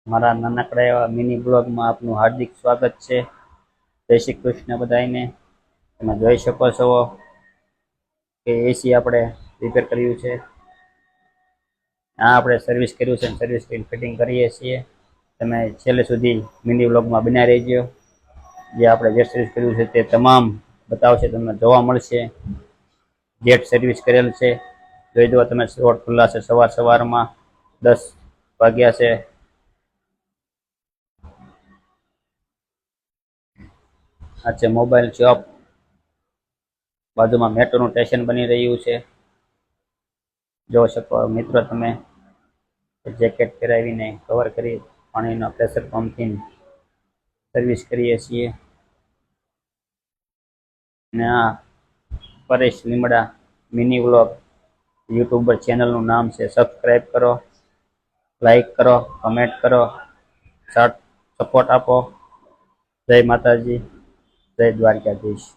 મારા નાનકડા એવા મિની બ્લોગમાં આપનું હાર્દિક સ્વાગત છે। જય શ્રી કૃષ્ણ બધાને। તમે જોઈ શકો છો કે એસી આપણે રિપેર કર્યું છે। આ આપણે સર્વિસ કર્યું છે, સર્વિસ ફિટિંગ કરીએ છીએ। તમે છેલ્લે સુધી મિની બ્લોગમાં બન્યા રહેજો। જે આપણે જે સર્વિસ કર્યું છે તે તમામ બતાવશે, તમને જોવા મળશે। જેટ સર્વિસ કરેલ છે, જોઈ દો તમે। રોડ ખુલ્લા છે, સવારમાં 10 વાગ્યા છે। આ છે મોબાઈલ શોપ, બાજુમાં મેટ્રોનું સ્ટેશન બની રહ્યું છે। જોઈ શકો મિત્રો તમે, જેકેટ પહેરાવીને કવર કરી પાણીના પ્રેશર પંપથી સર્વિસ કરીએ છીએ। અને આ પરેશ લીમડા મિની વ્લોગ યુટ્યુબર ચેનલનું નામ છે। સબસ્ક્રાઈબ કરો, લાઈક કરો, કમેન્ટ કરો, સપોર્ટ આપો। જય માતાજી, જય દ્વારકાધીશ।